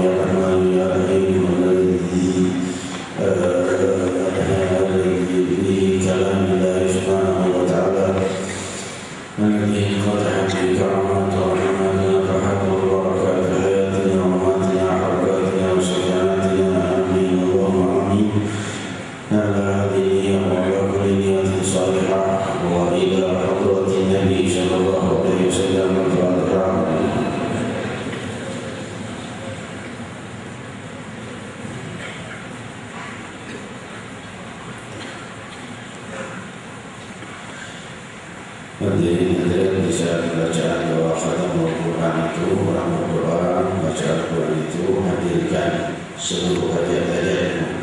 يا رحمن يا رحيم الذي Hadirin bisa bacaan doa khatam Al-Quran itu, orang berdoa baca Al-Quran itu hadirkan seluruh hajat-hajatmu.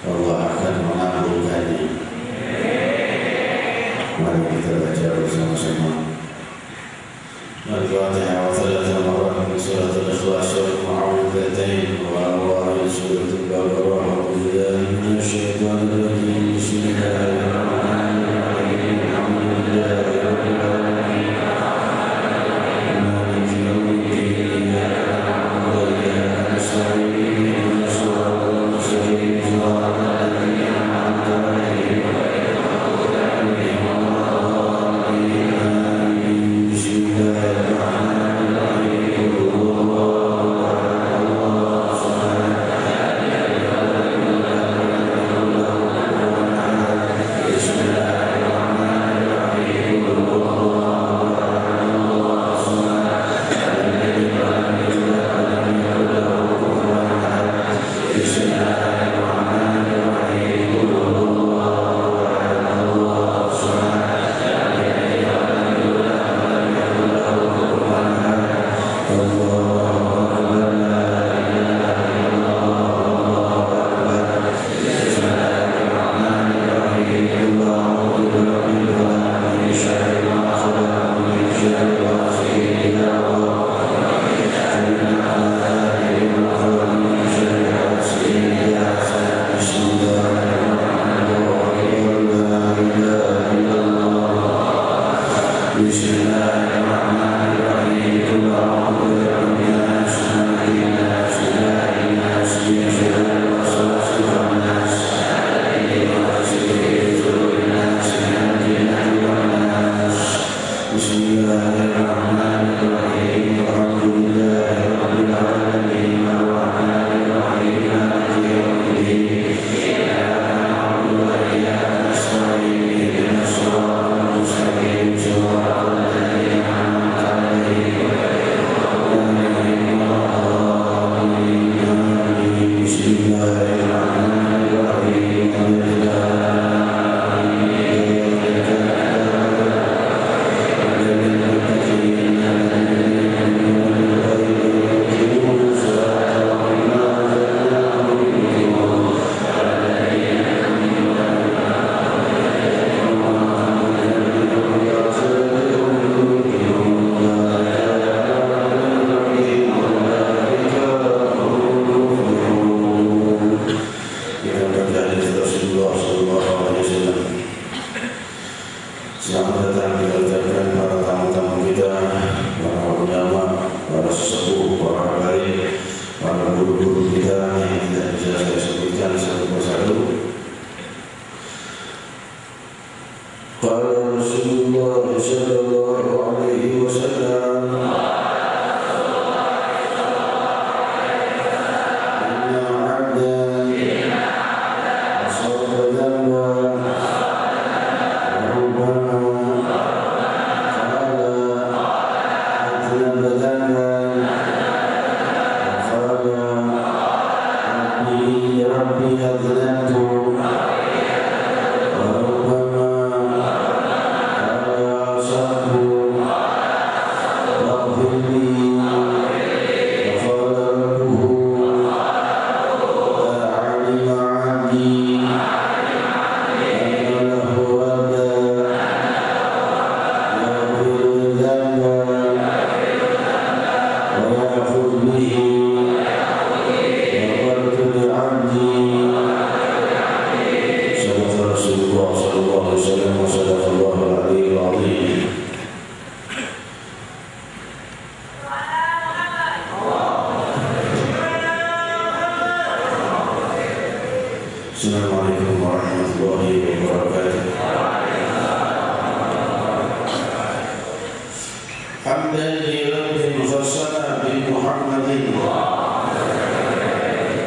Allah akan mengabulkannya. Mari kita baca bersama-sama. Al-Fatihah wa thalatha marrat min surat Al-Ikhlas wa Mu'awwidhatain wa awwal surat Al-Baqarah. A'udzu billahi minasy syaithanir rajim. Bismillahirrahmanirrahim. Alhamdulillahi rabbil alamin. Maliki yaumiddin. Iyyaka na'budu wa iyyaka nasta'in. Ihdinas siratal mustaqim. Siratal ladzina an'amta 'alaihim ghairil maghdubi 'alaihim waladdallin. Amin. Bismillahirrahmanirrahim. Qul huwallahu ahad. Allahus samad. Assalamualaikum warahmatullahi wabarakatuh. Hamdan li rabbil mufassala bi Muhammadin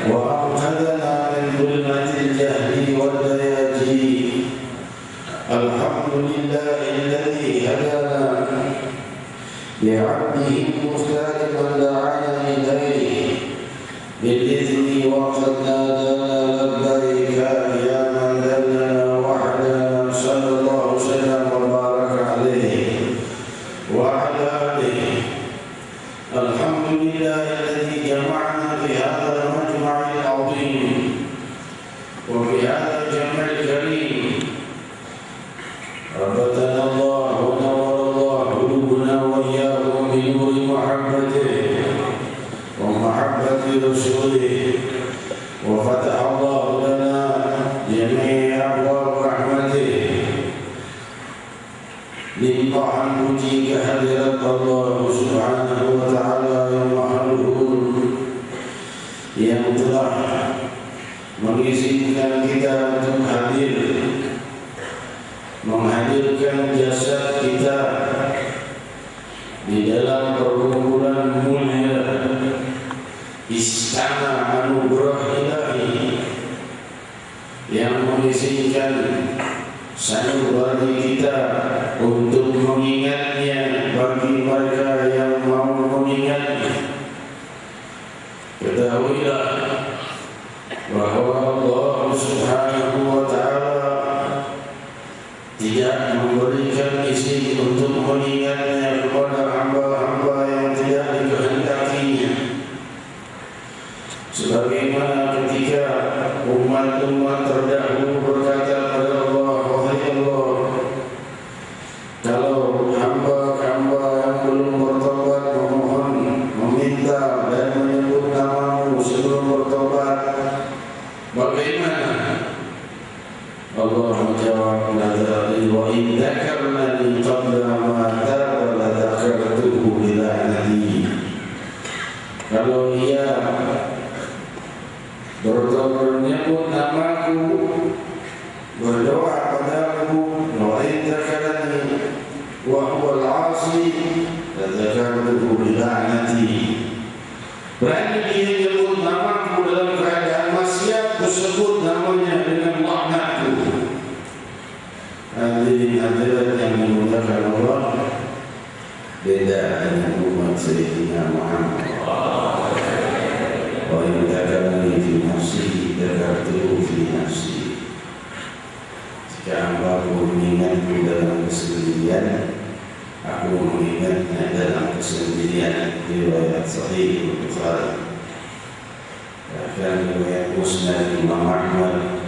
wa anqadhana min dhulmatil jahli wal bayaji. Alhamdulillahi alladhi hadana li'abdihi al-mukhtar man da'ana ilayhi bil-idhni wa qad nadana labbayka ya man dallana wahdana sallallahu sallam wa baraka alayhi limpahan puji kehadirat Allah Subhanahu wa Ta'ala yang Maha Luhur, yang telah mengizinkan kita untuk menghadirkan jasad kita di dalam perkumpulan mulia Istana Anugerah Ilahi, yang mengizinkan sanubari kita untuk mengingatnya bagi mereka yang mau mengingatnya. Ketahuilah bahwa Allah Subhanahu wa Ta'ala tidak memberikan izin untuk mengingatnya kepada hamba-hamba yang tidak dikehendakinya, sebagaimana ketika umat-umat terdahulu berkata kepada Allah, wahai Allah, kalau hamba-hamba yang belum bertobat memohon, meminta dan menyebut namamu sebelum bertobat, bagaimana? Allah menjawab, wa in dzakarnani qabla ma taba la dzakartuhu bi la'nati. Kalau ia bertobat menyebut namaku, berdoa padaku, wa in dzakarani wa huwa al-'asi la dzakartuhu bi la'nati. Berani dia menyebut namaku dalam keadaan maksiat, tersebut namanya dengan laknatku. Hadirin yang dimuliakan Allah, beda dengan umat Sayyidina Muhammad. Wa in dzakarani fi nafsi dzakartuhu fi nafsi. Jika hamba-Ku mengingatku dalam kesendirian, aku mengingatnya dalam kesendirian. Riwayat Sahih Bukhari. Dan riwayat Musnad Imam Ahmad,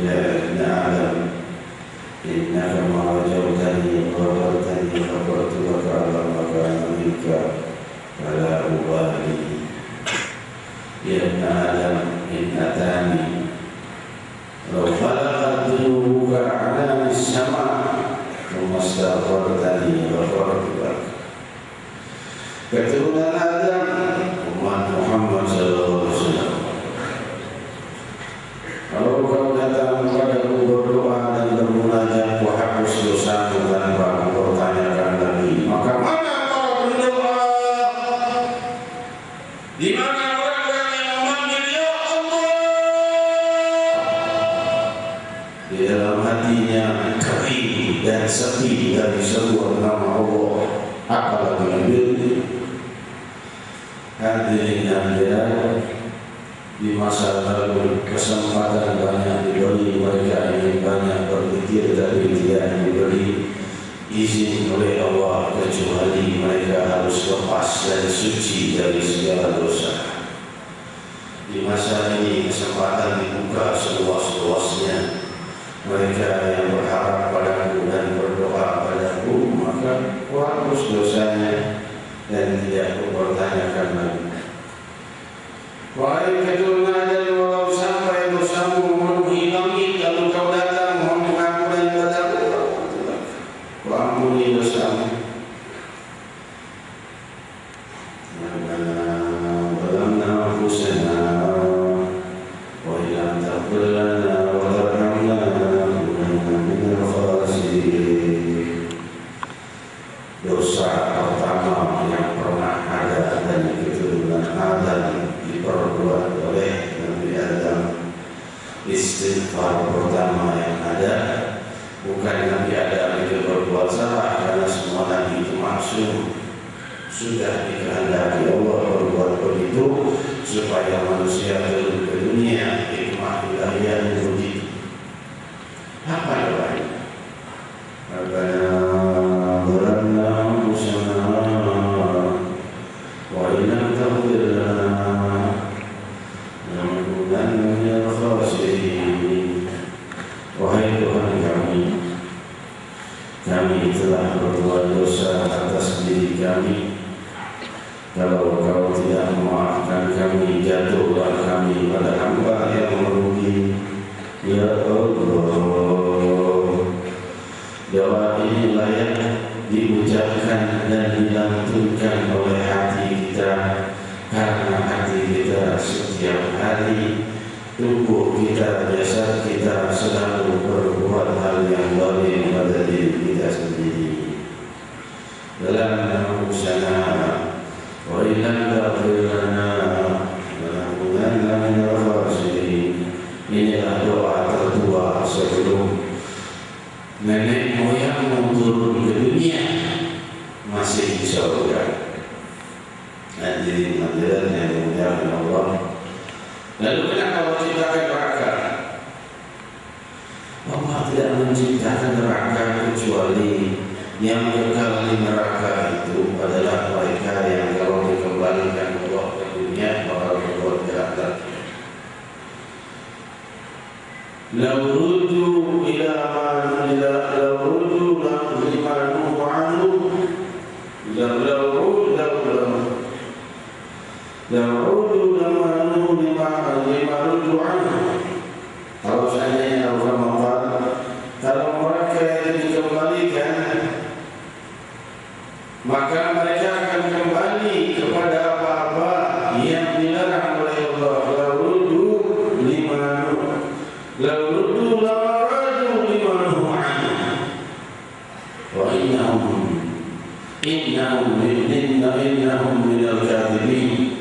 ya Ibn Adam, innaka ma wajawtani ghafartani ghafartu laka ala ma kana minka fala ubali. Ya Ibn Adam, in atani law balaghat dhunubuka a'lani as-sama' thumma astaghfartani ghafartu laka. Keturunan Adam, umat Muhammad sallallahu alaihi wasallam, kalau kau datang kepadaku berdoa dan bermunajat, kuhapus dosamu tanpa mempertanyakan lagi, maka mana para pendoa? Di mana orang-orang yang memanggil ya Allah? Di dalam hatinya kering dan sepi dari sebuah nama Allah, apalagi memilih. Hadirin hadirat, di masa lalu kesempatan banyak diberi mereka yang banyak berpikir, tapi tidak diberi izin oleh Allah, kecuali mereka harus lepas dan suci dari segala dosa. Di masa ini kesempatan dibuka seluas-luasnya. Mereka yang berharap padaku dan berdoa padaku, maka hapus dosanya dan tidak mempertanyakan lagi. Wahai keturunan Adam, walau sampai dosamu memenuhi langit, lalu kau datang mohon pengampunan padaku, ku ampuni dosamu. Balamna anfusana wa illam taghfir lana wa tarhamna lanakunanna minal khasirin. Dosa pertama yang pernah ada dan keturunan Adam diperbuat oleh Nabi Adam, istighfar pertama yang ada, bukan Nabi Adam itu berbuat salah, karena semua Nabi itu maksum, sudah dikehendaki Allah berbuat begitu supaya manusia turun ke dunia. Hikmah ilahiyah begitu. Apa doanya? Wahai Tuhan kami, kami telah berbuat dosa atas diri kami. Kalau Kau tidak memaafkan kami, jatuhlah kami pada hamba yang merugi. Ya Allah, jawab ini layak digerakkan dan dilantunkan oleh hati kita, karena hati kita setiap hari, tubuh kita, jasad kita selalu berbuat hal yang zalim pada diri kita sendiri. Dalam nafsana wa illam taghfir lana lanakunanna minal khasirin. Inilah doa tertua sebelum nenek moyang turun ke dunia masih di surga. Hadirin hadirat yang dimuliakan Allah. Lalu kenapa Allah ciptakan neraka? Allah tidak menciptakan neraka kecuali yang kekal di neraka itu adalah mereka yang kalau dikembalikan Allah ke dunia bakal berbuat jahat lagi. Law ruddu ila ma nuhu anhu kalau seandainya Allah mengatakan, kalau mereka yang dikembalikan, maka mereka akan kembali kepada apa-apa yang dilarang oleh Allah. Lauruddu lamaradu limanuhu anhu wa innahum minal kadhibin.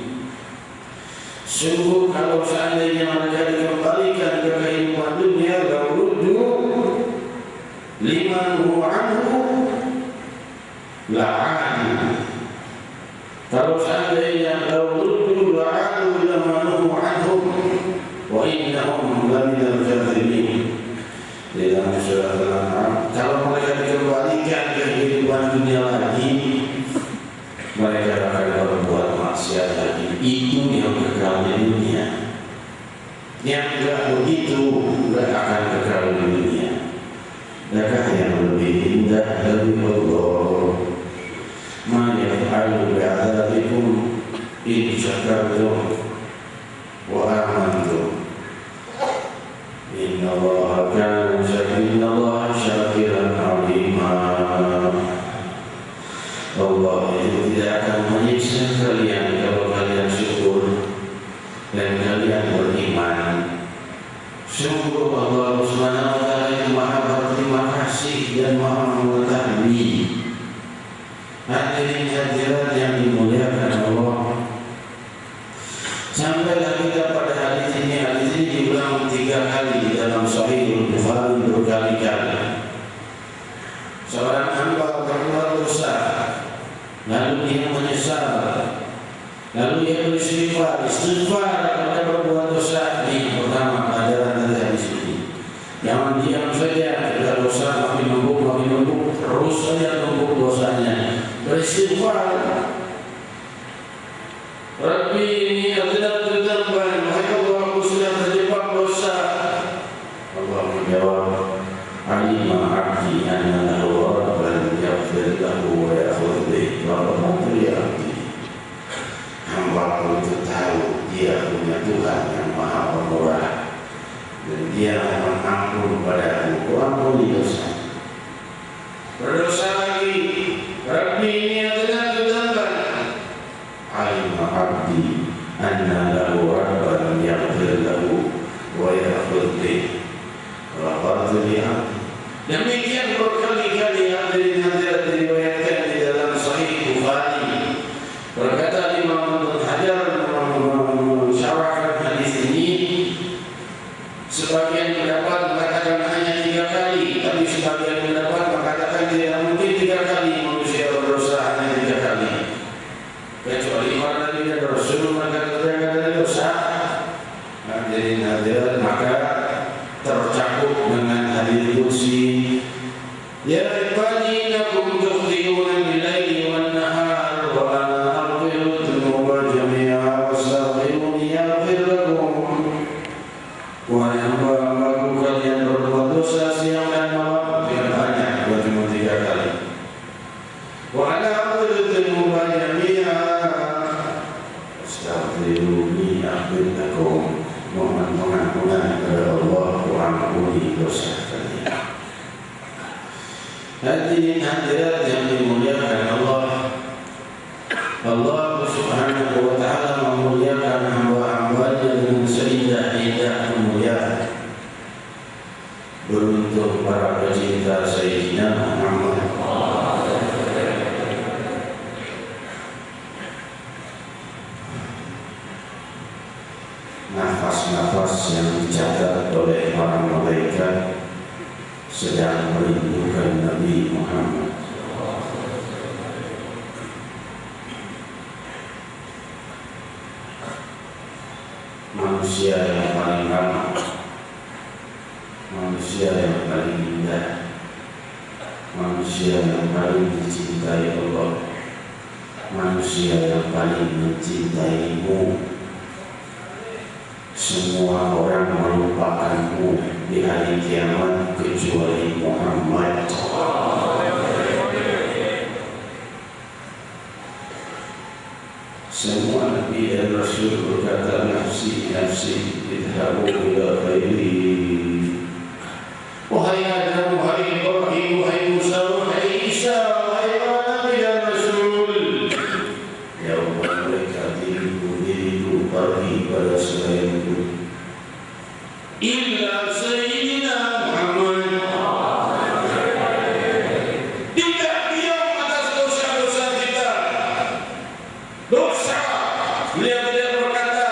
Sungguh kalau seandainya mereka dikembalikan ke kehidupan dunia, lauruddu limanuhu anhu la'adu. Kalau seandainya lauruddu la'adu limanuhu anhum wa innahum laminal kadhibin. Dalam surah Al-An'am, kalau mereka dikembalikan ke kehidupan dunia lagi, mereka akan berbuat maksiat lagi. Itu yang kekal di dunia. Yang tidak begitu tidak akan kekal di dunia. Adakah yang lebih indah dari Allah? Ma yaf'alu bi'adabikum in syakartum wa amantum. Inna Allah kana syakiran alima. Allah itu tidak akan menyiksa kalian kalau kalian syukur dan kalian beriman. Sungguh Allah Subhanahu wa ta'ala itu maha berterima kasih dan maha mengetahui. Hadirin hadirat yang dimuliakan Allah, sampailah kita pada hadis ini. Hadis ini diulang 3 kali di dalam Sahih Bukhari berkali-kali. Seorang hamba berbuat dosa, lalu dia menyesal, lalu dia beristighfar kepada berbuat dosa. Ini pertama pelajaran dari hadis ini. Jangan diam saja, ketika dosa makin numpuk, terus saja numpuk dosanya. Beristighfar. Rabbi ini adalah dzamban, wahai Allah, aku sudah terjebak dosa. Allah menjawab, alima abdi anna lahu rabban yaghfir lahu wa ya'khudh bihi wa rahmatullahi abdi. Hamba itu tahu dia punya Tuhan yang maha pemurah dan dia mengampun padaku, ampuni dosa. Berdosa lagi, Rabbi ini adalah dzamban. Alima abdi anna lahu rabban yaghfir lahu wa ya'khudh bihi wa rahmatullahi abdi. Demikian berkali-kali hadirin hadirat diriwayatkan di dalam Sahih Bukhari. Berkata Imam Ibnu Hajar mensyarahkan hadis ini, sebagian pendapat mengatakan hanya 3 kali, tapi sebagian pendapat mengatakan tidak mungkin 3 kali manusia berdosa hanya 3 kali. Kecuali para nabi dan rasul mereka ada dosa. Hadirin hadirat, maka tercakup dengan hadis qudsi, ya ibadi lakum tukhti'una bil-laili wan-nahar wa ana aghfiru dzunuba jami'a wastaghfiruni yaghfir lakum. Wahai hamba-hambaku, kalian berbuat dosa siang dan malam, yang banyak, cuma 3 kali. Wa ana aghfiru dzunuba jami'a wastaghfiruni yaghfir lakum. Mohon pengampunan kepada Allah, ampuni dosa kalian. Hadirin hadirat yang dimuliakan Allah, yang dicatat oleh para malaikat sedang merindukan Nabi Muhammad. Manusia yang paling ramah, manusia yang paling indah, manusia yang paling dicintai Allah, manusia yang paling mencintaimu. Semua orang melupakanmu di hari kiamat kecuali Muhammad. Semua Nabi dan Rasul berkata, nafsi, nafsi, idhabu ila ghairi. Wahai Adam, wahai Ibrahim, wahai Musa, wahai Isa, wahai para Nabi dan Rasul, ya Allah, mereka diriku pergi pada selainku illa Sayyidina Muhammad. Tidak diam atas dosa-dosa kita. Dosa, beliau tidak berkata,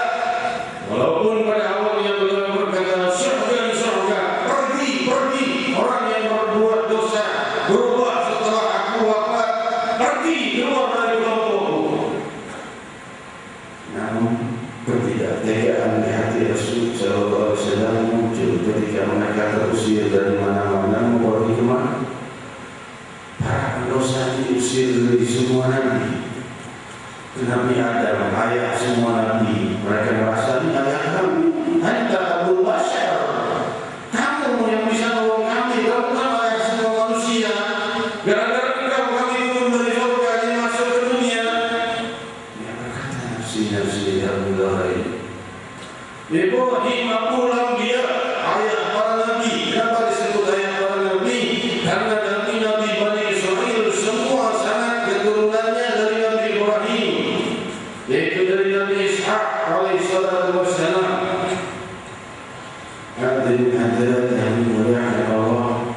walaupun pada awalnya beliau berkata surga, surga, pergi, pergi. Orang yang berbuat dosa, berubah setelah aku wafat, pergi keluar dari kelompokku. Namun ketidaktegaan di hati Rasul Sallallahu Alaihi Wasallam muncul ketika mereka terusir dari mana-mana. Mau pergi kemana? Para pendosa diusir dari semua nabi. Nabi Adam, ayah semua nabi. Mereka merasa ini ayah kami. Anta Abul Bashar. Kamu yang bisa nolong kami. Kamu kan ayah semua manusia. Gara-gara engkau kami turun dari surga ini masuk ke dunia. Dia berkata, nafsi, nafsi, alhamdulillah. Ibrahim pulang dia, ayah para nabi. Kenapa disebut ayah para nabi? Karena nabi-nabi Bani Israel semua sangat keturunannya dari Nabi Ibrahim, yaitu dari Nabi Ishaq alaihissalatu wassalam. Hadirin hadirat yang dimuliakan Allah,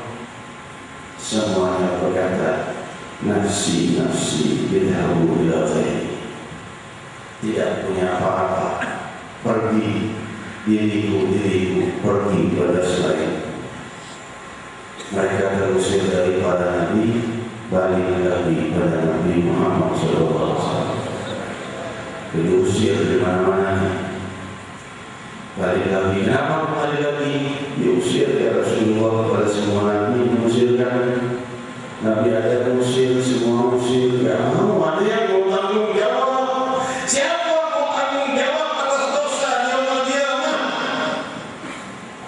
semuanya berkata, nafsi, nafsi, idhabu ila ghairi. Tidak punya apa-apa, pergi, diriku, diriku, pergi pada selain. Mereka terusir dari para nabi, balik lagi pada Nabi Muhammad SAW. Diusir di mana-mana. Balik lagi, kenapa balik lagi? Diusir ya Rasulullah pada semua nabi, diusirkan. Nabi ada usir, semua usir. Ya mau ada yang mau tanggung jawab. Siapa mau tanggung jawab atas dosa yaumul qiyamah?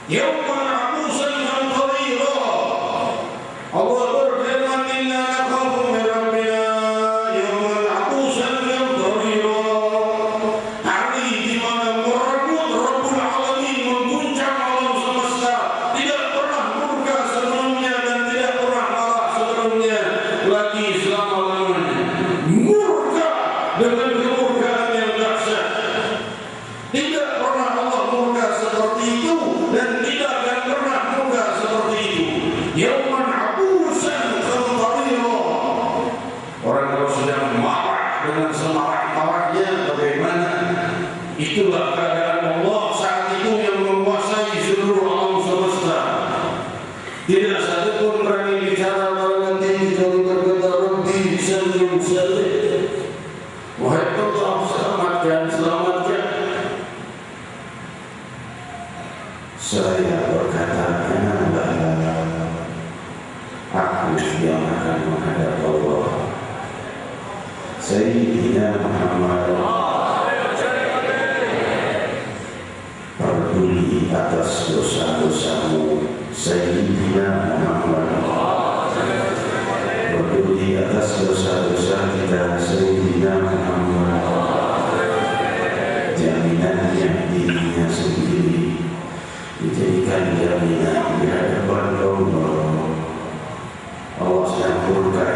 Yauman abusan qamtarira. Allah berfirman, inna nakhafu min rabbina yauman abusan qamtarira. Hari di mana merebut Rabbul Alamin, mengguncang alam semesta. Tidak pernah murka sebelumnya dan tidak pernah marah sebelumnya lagi selama-lamanya. Murka dengan kemurkaan yang dahsyat. Tidak pernah Allah murka seperti itu dan tidak akan pernah murka seperti itu. Yauman abusan qamtarira. Orang kalau sedang marah dengan semarah-marahnya bagaimana? Itulah keadaan Allah saat itu yang menguasai seluruh alam semesta. Tidak satu pun berani bicara nanti kalau berkata Rabbi sallim sallim. Wahai Allah, selamatkan, selamatkan. Saya berkata, aku yang akan menghadap Allah. Sayyidina Muhammad, peduli atas dosa-dosamu. Sayyidina Muhammad, peduli atas dosa-dosa kita. Sayyidina Muhammad, jaminannya dirinya sendiri dijadikan jaminan di hadapan Allah. Allah sedang murka,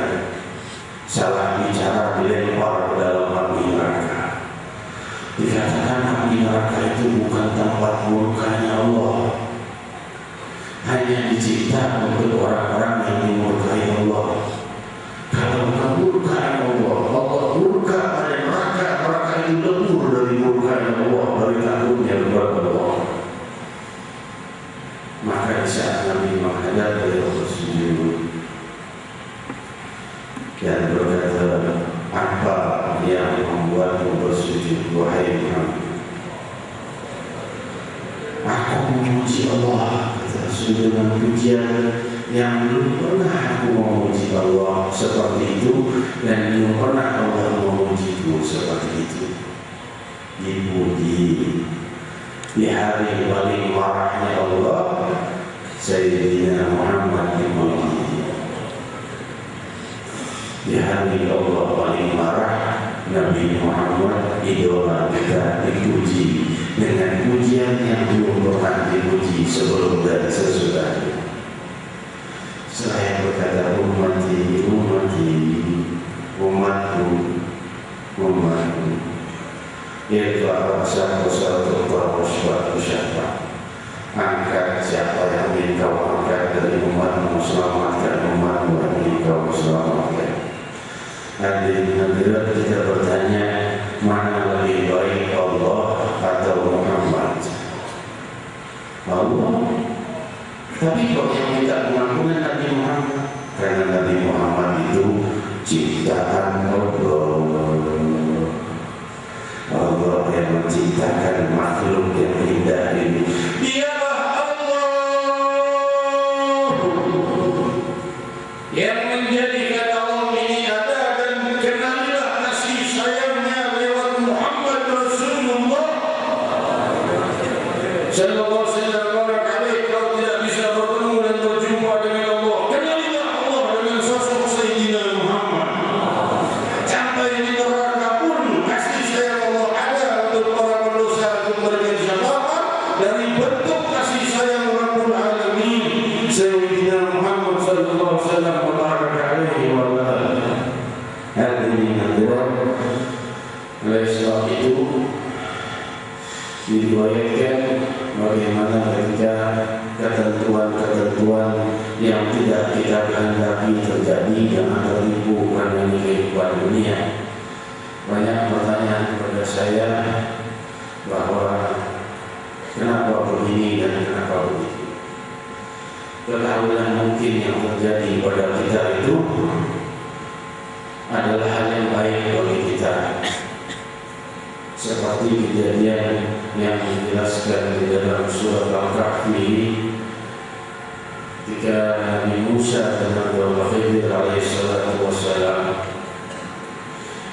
salah bicara dilempar ke dalam api neraka. Dikatakan api neraka itu bukan tempat murkanya Allah, hanya dicipta untuk orang-orang yang dimurkai Allah. Kalau bukan murkaan Allah, Allah murka pada neraka, neraka itu lebur dari murkanya Allah, dari takutnya kepada Allah. dan berkata, apa yang membuatmu bersujud wahai Muhammad? Aku memuji Allah, kata Rasul dengan pujian yang belum pernah aku memuji Allah seperti itu, dan belum pernah Allah memujiku seperti itu. Dipuji di hari paling marahnya Allah, Sayyidina Muhammad dipuji. Di hari Allah paling marah, Nabi Muhammad idola kita dipuji dengan pujian yang belum pernah dipuji sebelum dan sesudahnya. Saya berkata, umatku, Irfa satu suatu siapa. Angkat siapa yang ingin kau angkat dari umatmu, selamatkan umatmu yang ingin kau selamatkan. Hadirin hadirat, kita bertanya, mana lebih baik, Allah atau Muhammad? Allah. Tapi kok yang minta pengampunan Nabi Muhammad? Karena Nabi Muhammad itu ciptaan Allah. Allah yang menciptakan makhluk yang indah ini. Dialah Allah yang menjadikan alam ini ada, dan kenalilah kasih sayangnya lewat Muhammad Rasulullah sallallahu alaihi wasallam. Kalau tidak bisa bertemu dan berjumpa dengan Allah, kenalilah Allah dengan sosok Sayyidina Muhammad. Sampai di neraka pun kasih sayang Allah ada untuk para pendosa, untuk memberikan syafaat dari bentuk kasih sayang Rabbul Alamin Sayyidina Muhammad sallallahu alaihi wasallam wa baraka alaihi wa alihi. Hadirin hadirat, oleh sebab itu diriwayatkan bagaimana ketika ketentuan-ketentuan yang tidak kita kehendaki terjadi yang tertipu karena kehidupan dunia. Banyak pertanyaan kepada saya bahwa kenapa begini dan kenapa begitu. Ketahuan mungkin yang terjadi pada kita itu adalah hal yang baik bagi kita, seperti kejadian yang dijelaskan di dalam surat Al-Kahfi ketika Nabi Musa dan Nabi Khidir alaihissalatu wassalam.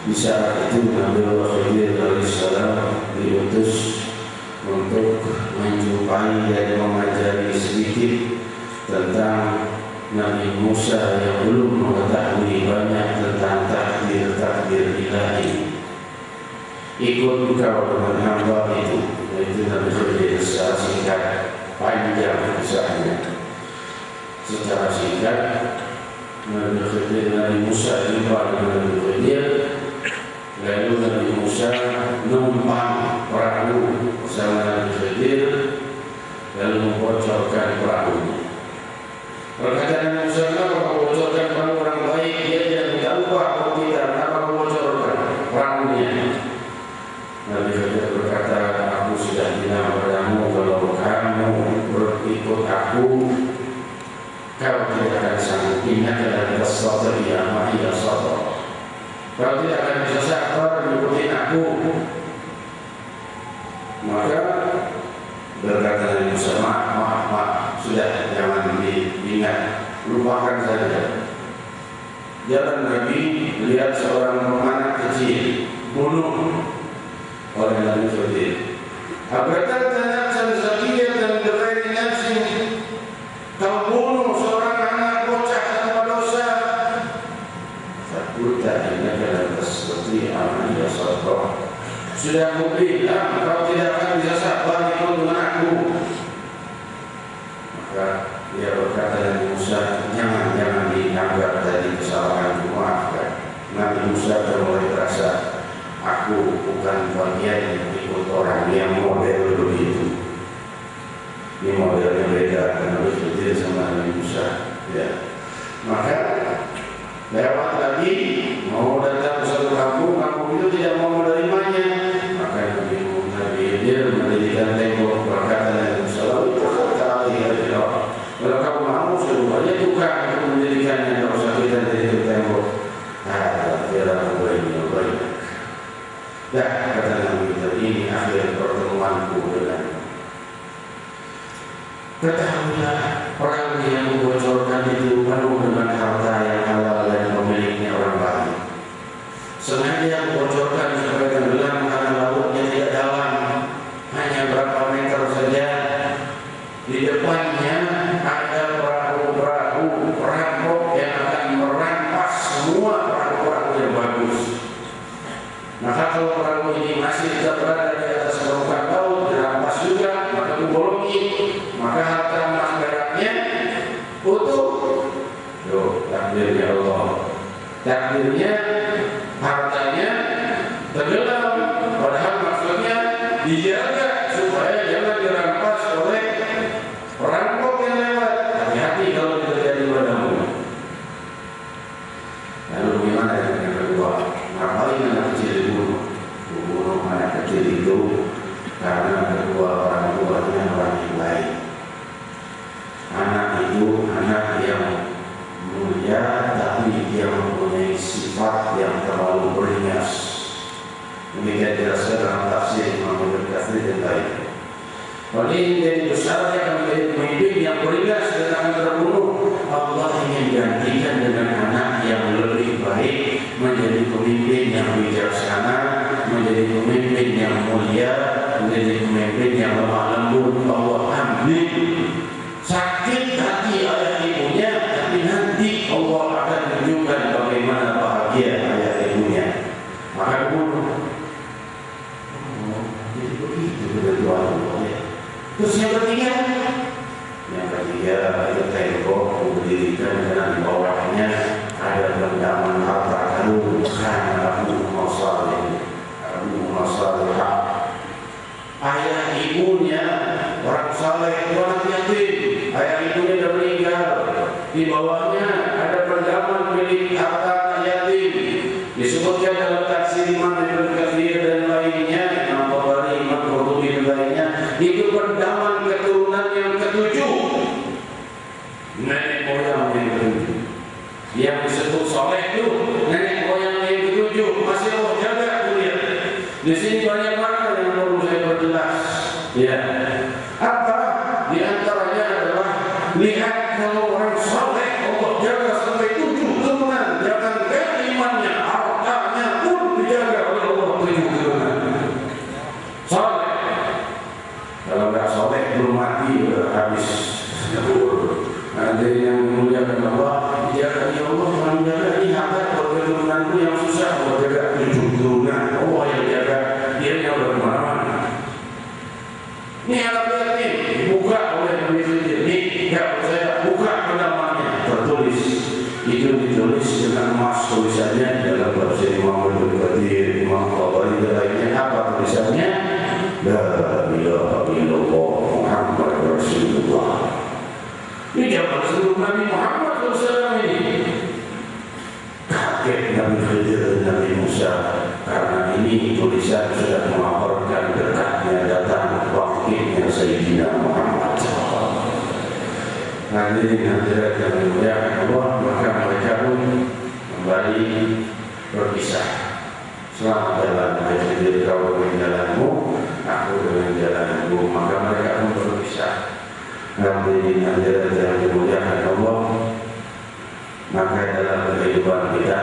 Di saat itu Nabi Khidir alaihissalam diutus untuk menjumpai dan mengajari sedikit tentang Nabi Musa yang belum mengetahui banyak tentang takdir ilahi. Ikut engkau dengan hamba itu Nabi Khidir secara singkat, panjang kisahnya. Secara singkat, Nabi Khidir, Nabi Musa jumpa dengan Nabi Khidir, lalu Nabi Musa numpang perahu bersama Nabi Khidir, lalu membocorkan perahunya. Perkataan Nabi Musa, kenapa membocorkan perahu orang baik? Dia tidak tahu bahwa kita, kenapa membocorkan perahunya? Nabi Khidir berkata, aku sudah bilang padamu, kalau kamu berikut aku, kau tidak akan sanggup. Innaka lan tastati'a ma'iya sabra. Kau tidak akan bisa sabar mengikuti aku. Maka berkata Nabi Musa, maaf, sudah, jangan diingat, lupakan saja. Jalan Nabi melihat seorang anak kecil bunuh oleh Nabi Khidir. Abratalta nafsan zakiyatan bighairi nafsin, kau bunuh seorang anak bocah tanpa dosa. Fakulta innaka lan tastati'a ma'iya sabra. Sudah aku bilang kau tidak akan bisa sabar ikut dengan aku. Maka dia berkata Nabi Musa, jangan dianggap tadi kesalahan, maafkan. Nabi Musa mulai merasa, aku bukan bagian yang ikut orang yang model begitu. Ini modelnya beda dengan Nabi Khidir sama Nabi Musa. Ya. Maka lewat lagi mau datang ke satu kampung itu tidak mau menerimanya. Maka Nabi Khidir mendirikan tembok, berkata Nabi Musa, kalau kamu mau suruh aja tukang untuk mendirikannya, tidak usah kita dari tembok. sengaja membocorkan supaya tenggelam karena lautnya tidak dalam, hanya berapa meter saja. Di depannya ada perahu-perahu perampok yang akan merampas semua perahu-perahu yang bagus. Maka kalau perahu ini masih bisa berada di atas permukaan laut, dirampas juga, maka dibolongi, maka harta emas peraknya utuh. Yo, takdirnya Allah. Takdirnya hartanya tenggelam, padahal maksudnya dijaga supaya jangan dirampas oleh perampok yang lewat. Hati-hati kalau terjadi padamu. Lalu bagaimana yang kedua? Ngapain anak kecil dibunuh? Membunuh anak kecil itu karena kedua orang tuanya orang yang baik. Anak itu anak yang mulia, tapi dia mempunyai sifat yang terlalu beringas. Demikian dijelaskan dalam tafsir Imam Ibnu Katsir yang lain. Oleh ini jadi besar dia akan menjadi pemimpin yang beringas dan akan terbunuh. Allah ingin gantikan dengan anak yang lebih baik, menjadi pemimpin yang bijaksana, menjadi pemimpin yang mulia, menjadi pemimpin yang lemah lembut. Allah ambil sakit hati ayah ibunya, tapi nanti Allah akan tunjukkan bagaimana bahagia ayah ibunya. Maka bunuh. Jadi begitu berdoa Allah. Terus yang ketiga itu tembok didirikan dan di bawahnya ada rendaman harta karun karena Abu Masalih. Ayah ibunya orang saleh, orang yatim. Ayah ibunya sudah meninggal. Di bawahnya ada rendaman milik harta yatim. Disebutkan dalam tafsir Imam Ibnu Katsir dan lainnya, Imam Tabari, Imam Qurtubi dan lainnya, itu rendaman keturunan yang ketujuh. Nenek moyang yang ketujuh. Yang disebut soleh itu nenek moyang yang ketujuh. Masih Allah jaga kuliah. Di sini banyak makna yang perlu saya perjelas. Ya. Apa? Di antaranya adalah lihat kalau orang soleh Allah jaga sampai 7 turunan. Jangan imannya, hartanya pun dijaga oleh Allah 7 turunan. Soleh. Kalau nggak soleh belum mati habis. Ada yang memuliakan Allah, dijaga ya Allah, menjaga ini harta keturunanku yang susah, Allah jaga 7 turunan. Allah yang jaga, dia yang udah kemana-mana. Ini alat yatim dibuka oleh pemilik ini, nggak percaya, buka rendamannya, tertulis. Itu ditulis dengan emas tulisannya dalam tafsir Imam Ibnu Katsir, Imam Tabari dan lainnya. Apa tulisannya? La ilaha illallah Muhammad Rasulullah. Ini zaman sebelum Nabi Muhammad SAW ini. Kakek Nabi Khidir dan Nabi Musa, karena ini tulisan sudah melaporkan dekatnya datang wakilnya Sayyidina Muhammad. Hadirin hadirat yang dimuliakan Allah, maka mereka pun kembali berpisah. Selamat jalan Nabi Khidir, kau dengan jalanmu, aku dengan jalanku. Maka mereka pun berpisah. Hadirin hadirat yang dimuliakan Allah, maka dalam kehidupan kita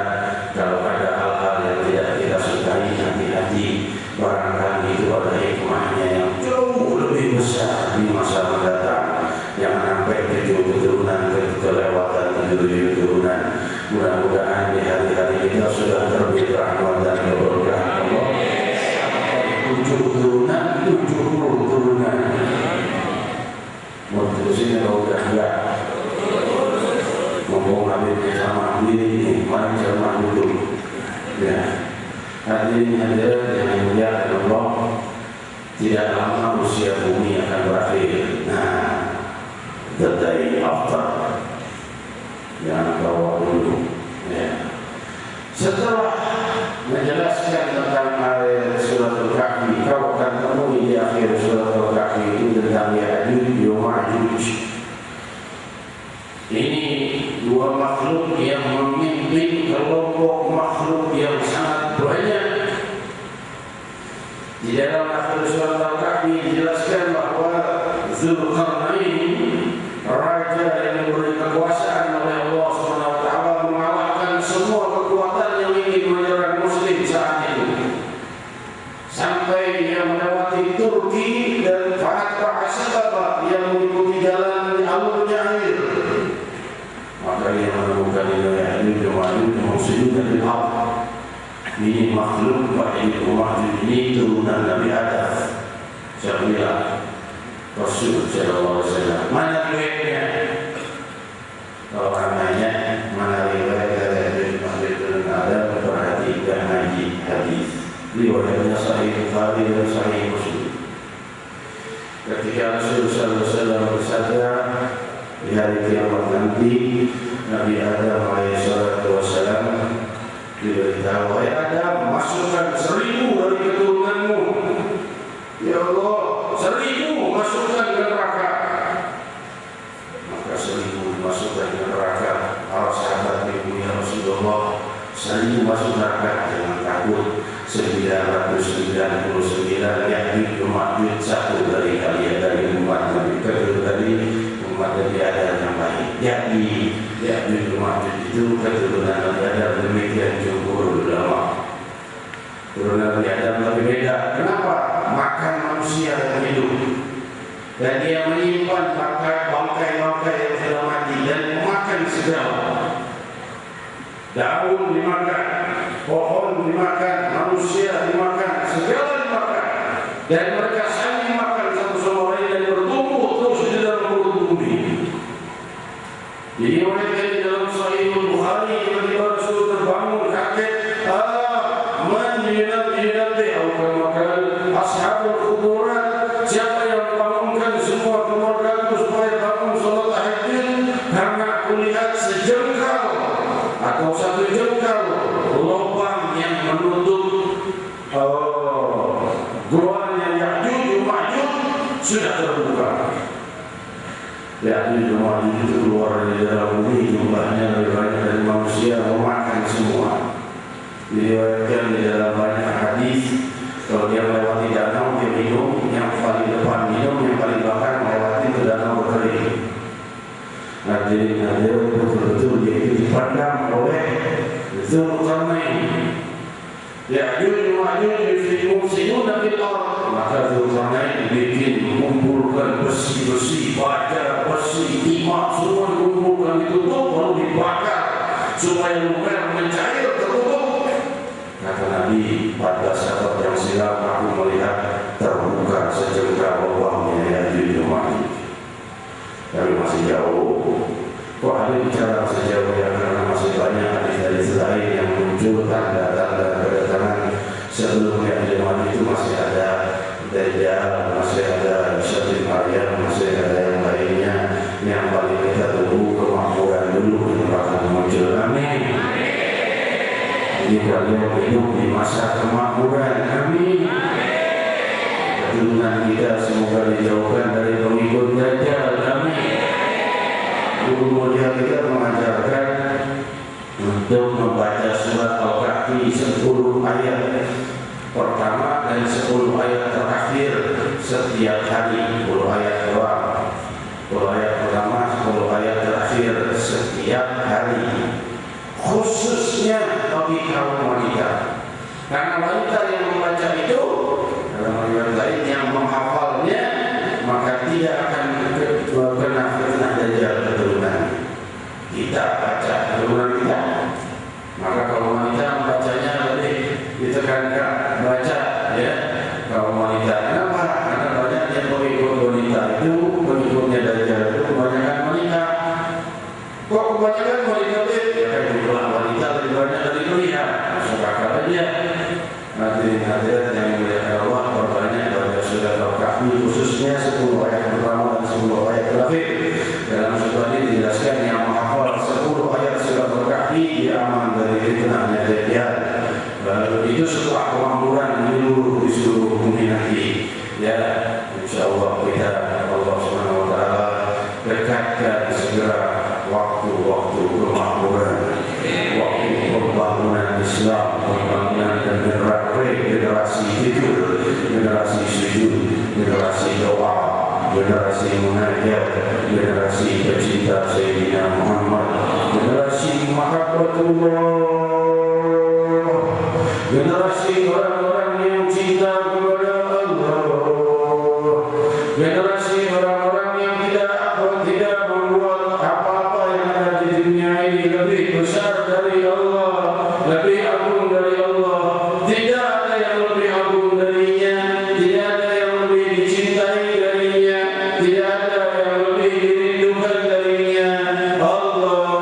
kalau ada hal-hal yang tidak kita sukai, hati-hati, barangkali itu ada hikmahnya yang jauh lebih besar di masa mendatang. Jangan sampai 7 keturunan kelewatan 7 turunan. Mudah-mudahan di hari-hari kita sudah terbit rahmat dan keberkahan Allah. 7 turunan, 70 turunan. Mau terusin atau udah enggak? Ngomong habisnya sama diri ini, mari sama dulu. Ya, hadirin hadirat yang dimuliakan Allah, tidak lama usia bumi akan berakhir. Nah, the day after, jangan bawa dulu. Ya. Setelah menjelaskan tentang ayat surat Al-Kahfi, kau akan temui di akhir surat Al-Kahfi itu tentang Ya'juj wa Ma'juj. Ini 2 makhluk yang memimpin kelompok makhluk yang sangat banyak. Di dalam akhir surat Al-Kahfi dijelaskan bahwa Dzulqarnain, raja yang diberi kekuasaan oleh Allah SWT, mengalahkan semua kekuatan yang ingin menyerang Muslim. Ini makhluk Ya'juj Ma'juj ini turunan Nabi Adam. Saya bilang Rasul sallallahu alaihi wasallam. Mana riwayatnya? Kalau namanya mana riwayat dari Ya'juj Ma'juj turunan Adam, perhatikan haji hadis. Riwayatnya Sahih Bukhari dan Sahih Muslim. Ketika Rasul sallallahu alaihi wasallam bersabda, di hari kiamat nanti Nabi Adam alaihissalatu wassalam diberitahu, wahai Adam, masukkan 1000 dari keturunanmu. Ya Allah, 1000 masukkan ke neraka. Maka 1000 dimasukkan ke neraka. Para sahabat ya Rasulullah, 1000 masuk neraka, jangan takut. 999 Ya'juj Ma'juj satu dari kalian, dari umat Nabi, dari umat Nabi Adam yang baik. Jadi Ya'juj Ma'juj itu keturunan Nabi Adam, demikian jumhur ulama. Keturunan Nabi Adam lebih beda. Kenapa? Makan manusia yang hidup, dan dia menyimpan bangkai-bangkai yang sudah mati dan memakan segala. Daun dimakan, pohon dimakan, manusia dimakan, segala dimakan, dan mereka saling makan satu sama lain dan bertumbuh terus di dalam perut bumi. Jadi mereka di dalam Sahih Bukhari ketika Rasul terbangun kaget, menjinati makan ashabul kuburan, siapa yang bangunkan semua keluarga supaya bangun salat tahajud, karena aku lihat sejengkal atau satu jengkal lubang yang menutup goanya Ya'juj Ma'juj sudah terbuka. Ya'juj Ma'juj itu keluar dari dalam bumi, jumlahnya lebih banyak dari manusia, memakan semua. Diriwayatkan di dalam banyak hadis, kalau dia melewati danau dia minum, yang paling depan minum, yang paling belakang melewati ke danau berkering. Hadirin betul-betul dia itu dipandang oleh Zulkarnain. Ya'juj Ma'juj mufsiduna fil ardh. Maka Zulkarnain bikin mengumpulkan besi-besi, baja, besi, timah, semua dikumpulkan, ditutup lalu dibakar supaya lumer mencair tertutup. Kata Nabi, pada saat yang silam aku melihat terbuka sejengkal lubangnya Ya'juj Ma'juj. Tapi masih jauh. Kok ada bicara sejauh yang karena masih banyak hadis-hadis lain yang muncul tanda-tanda kedatangan sebelum Ya'juj Ma'juj itu masih ada Dajjal, masih ada Isa bin Maryam, masih ada yang lainnya yang paling kita tunggu kemakmuran dulu yang akan muncul. Amin. Jadi kalian hidup di masa kemakmuran. Amin. Keturunan kita semoga dijauhkan dari pengikut Dajjal. Amin. Guru mulia kita mengajarkan untuk membaca surat Al-Kahfi 10 ayat pertama dan 10 ayat terakhir setiap hari. 10 ayat doang, 10 ayat pertama, 10 ayat terakhir setiap hari, khususnya bagi kaum wanita. Karena wanita yang membaca itu, dalam riwayat lain yang menghafalnya, maka tidak akan kena fitnah Dajjal keturunan. Kita baca keturunan kita, maka kalau wanita membacanya lebih ditekankan baca ya kaum wanita. Kenapa? Karena banyak yang pengikut wanita itu, pengikutnya Dajjal itu kebanyakan wanita. Kok kebanyakan wanita itu? Ya kan jumlah wanita lebih banyak dari pria. Masuk akal aja. Hadirin yang mulia Allah, perbanyak baca surat Al-Kahfi, khususnya 10 ayat pertama dan 10 ayat terakhir. Dalam surat ini dijelaskan yang menghafal 10 ayat surat Al-Kahfi dia aman dari fitnahnya Dajjal. Itu setelah kemakmuran menyeluruh di seluruh bumi nanti. Ya, insyaallah kita Allah Subhanahu wa taala dekatkan segera waktu-waktu kemakmuran, waktu pembangunan Islam, pembangunan dan generasi tidur, generasi sujud, generasi doa, generasi munajat, generasi pecinta Sayyidina Muhammad, generasi mahabbatullah, generasi orang-orang yang cinta kepada Allah, generasi orang-orang yang tidak membuat apa-apa yang ada di dunia ini lebih besar dari Allah, lebih agung dari Allah. Tidak ada yang lebih agung darinya, tidak ada yang lebih dicintai darinya, tidak ada yang lebih dirindukan darinya. Allah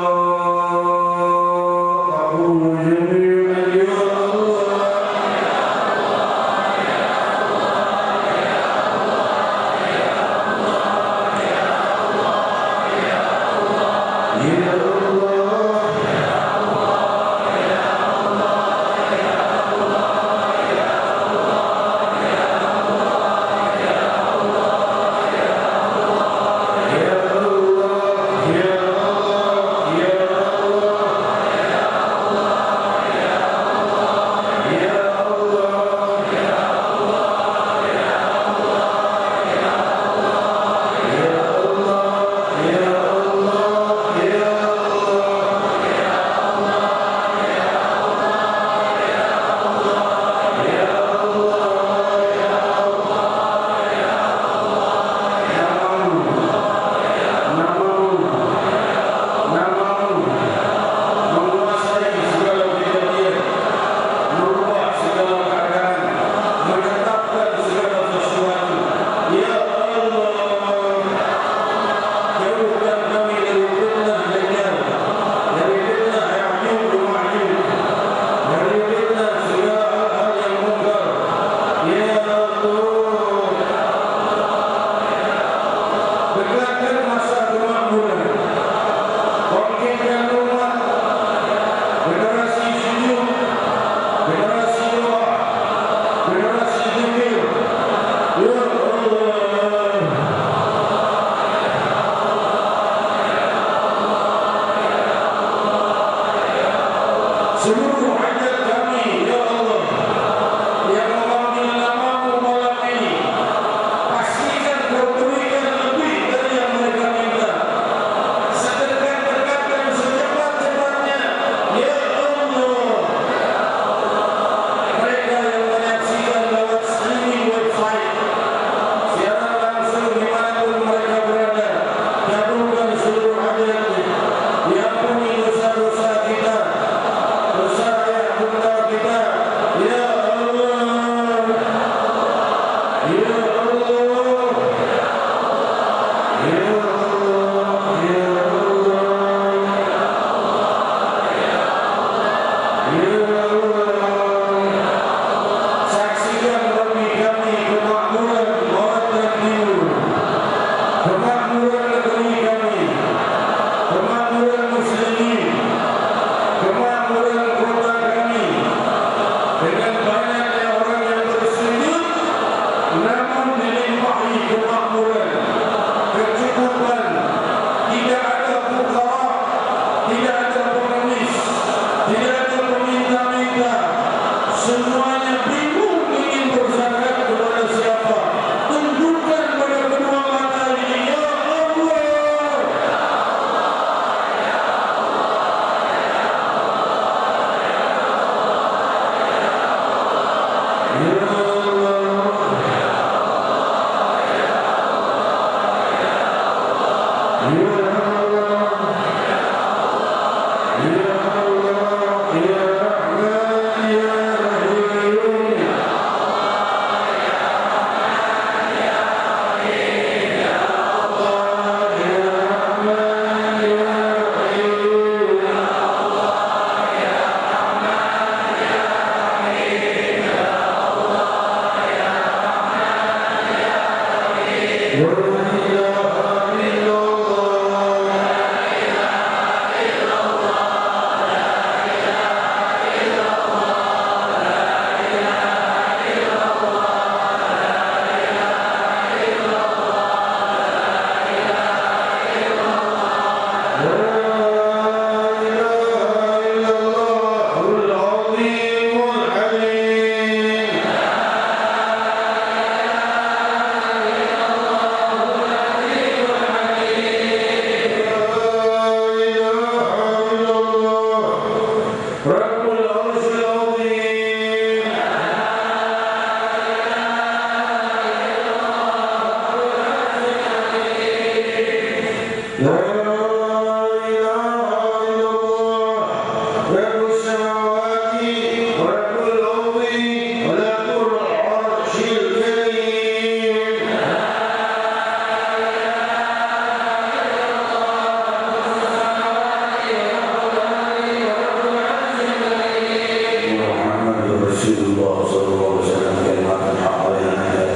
Rasulullah sallallahu alaihi wasallam kalimatan haqq yang ada.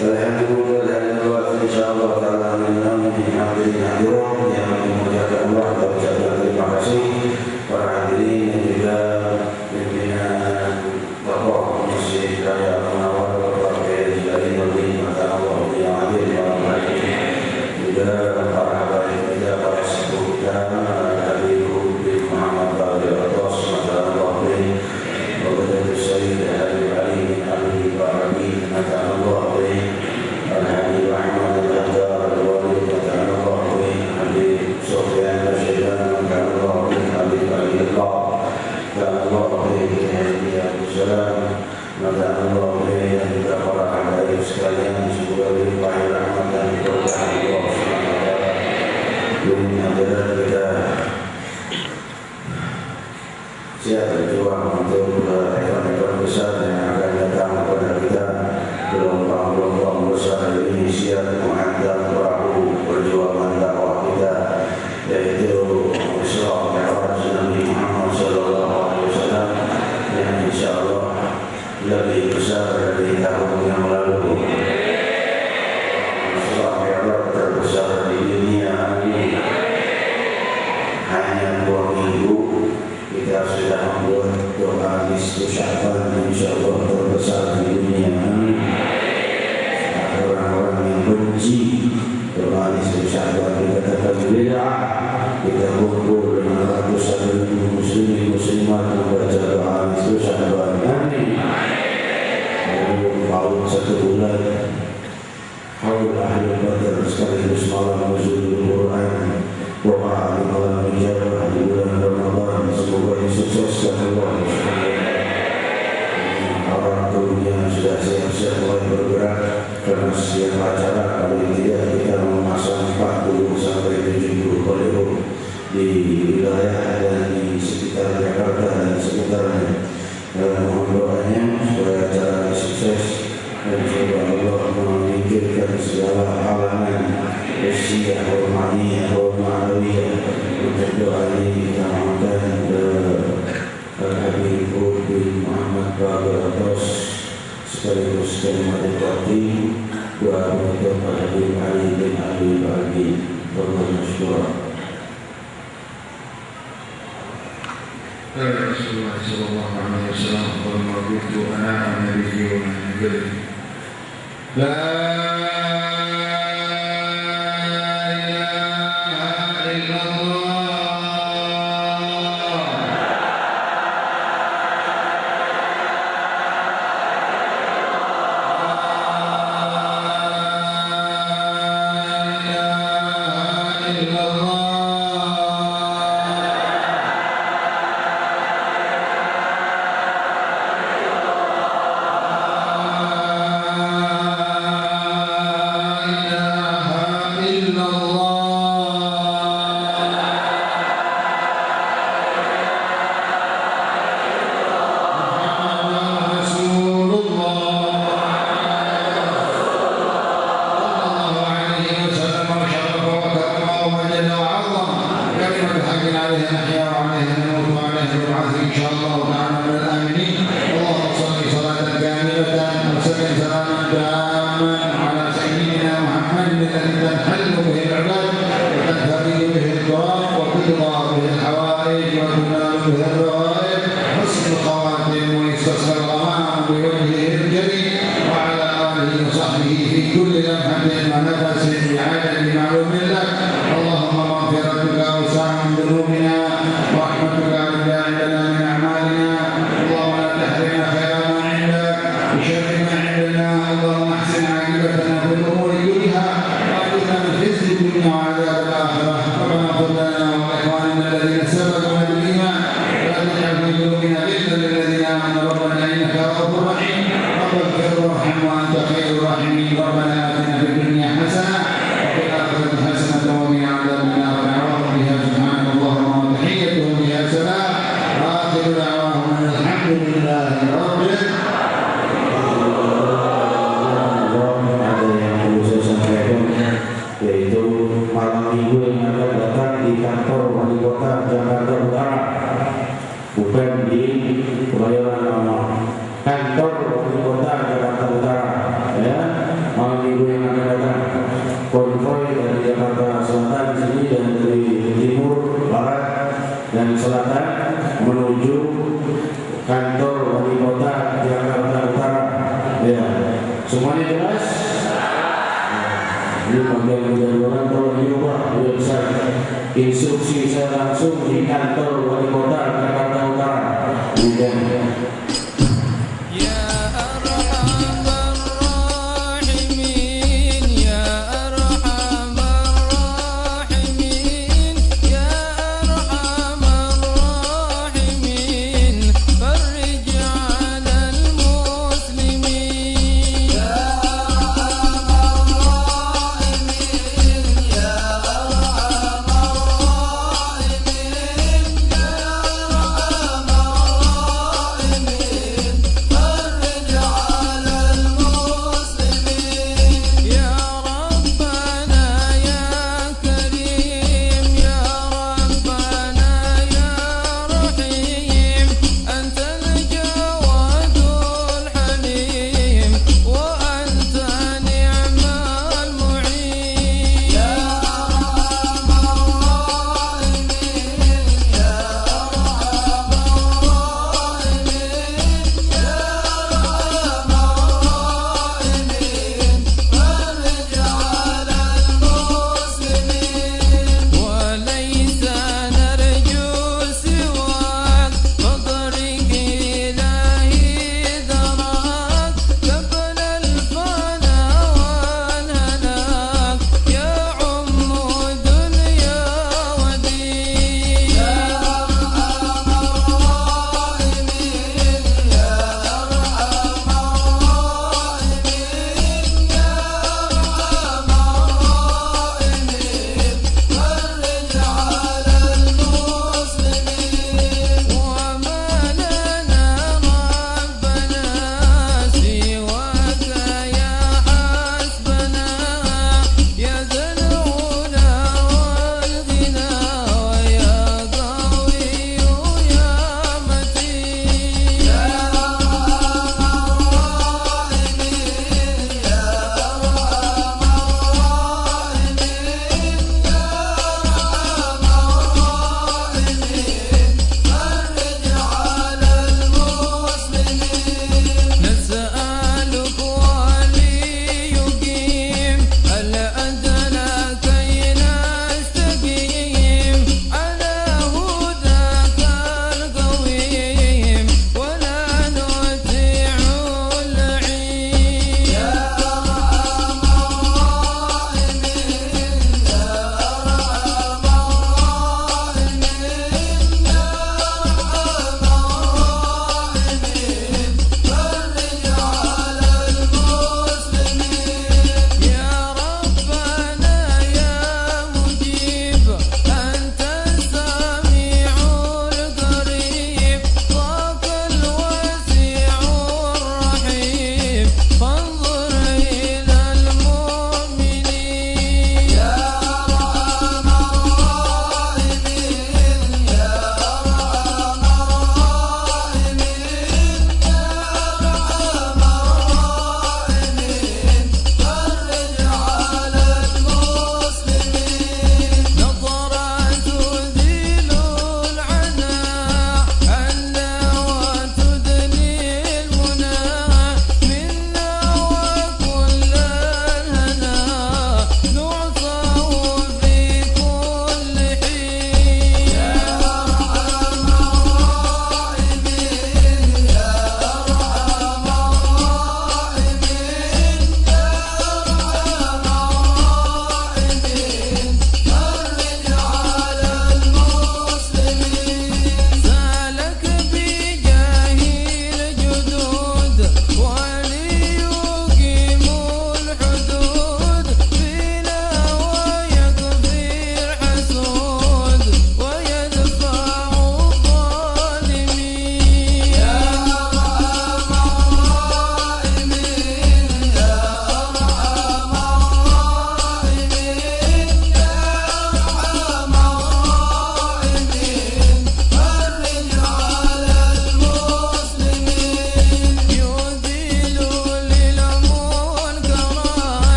Alhamdulillah insyaallah taala min hadirin yang memuliakan Allah dan ucapkan terima kasih para hadirin dan juga pimpinan tokoh Masjid Raya Al-Munawwar Bapak Kiai Haji Nurdin mata Allah yang hadir di malam hari ini, juga para habaib kita, para sepuh kita, Habib bin Muhammad Bagir Atas mata Allah bin Wabarakatuh Sayyid Habib Ali bin Ali Barabi mata Allah bin Al-Habib Ahmad Al-Haddar Al-Walid mata Allah bin Habib Sofyan Al-Syaitan mata Allah bin Habib Ali Al-Qab mata Allah bin Haji Al-Salam mata Allah bin dan juga para habaib sekalian, semoga dilimpahi rahmat dan berkah Allah Subhanahu wa taala. Ini adalah kita siap berjuang untuk ekor-ekor besar yang akan datang kepada kita, gelombang-gelombang besar ini siap menghantam perahu perjuangan dakwah kita, yaitu Isra Mi'raj Nabi Muhammad sallallahu alaihi wasallam yang insyaallah lebih besar dari tahun yang lalu. Isra Mi'raj terbesar di dunia ini hanya 2 minggu kita sudah membuat doa nisfu Sya'ban insyaallah terbesar di dunia. Orang-orang yang benci doa nisfu Sya'ban dikatakan bid'ah, kita kumpul dengan ratusan ribu muslimin muslimat membaca doa nisfu Sya'ban. Lalu malam 1 bulan haul ahli badar sekaligus malam nuzulul Quran, doa di malam ijabah di bulan Ramadan, semoga disukseskan Allah. Orang dunia sudah siap-siap mulai bergerak karena setiap acara, paling tidak kita memasang 40 sampai 70 baliho di wilayah dan di sekitar Jakarta dan sekitarnya. Mohon doanya supaya acara sukses dan semoga Allah memikirkan segala halangan usia hormati hormatiyah. Untuk doa ini kita mohonkan ke Habib bin Muhammad Bagir Atas sekaligus kalimat Ibrahim wa untuk Habib Ali bin Ali Bagi bermasyhur. Rasulullah sallallahu alaihi wasallam bermabuk anak nabi wa nabi. La ilaha illallah. malam minggu yang akan datang di kantor Wali Kota Jakarta Utara, bukan di Kebayoran Lama. Instruksi saya langsung di kantor wali kota Jakarta Utara.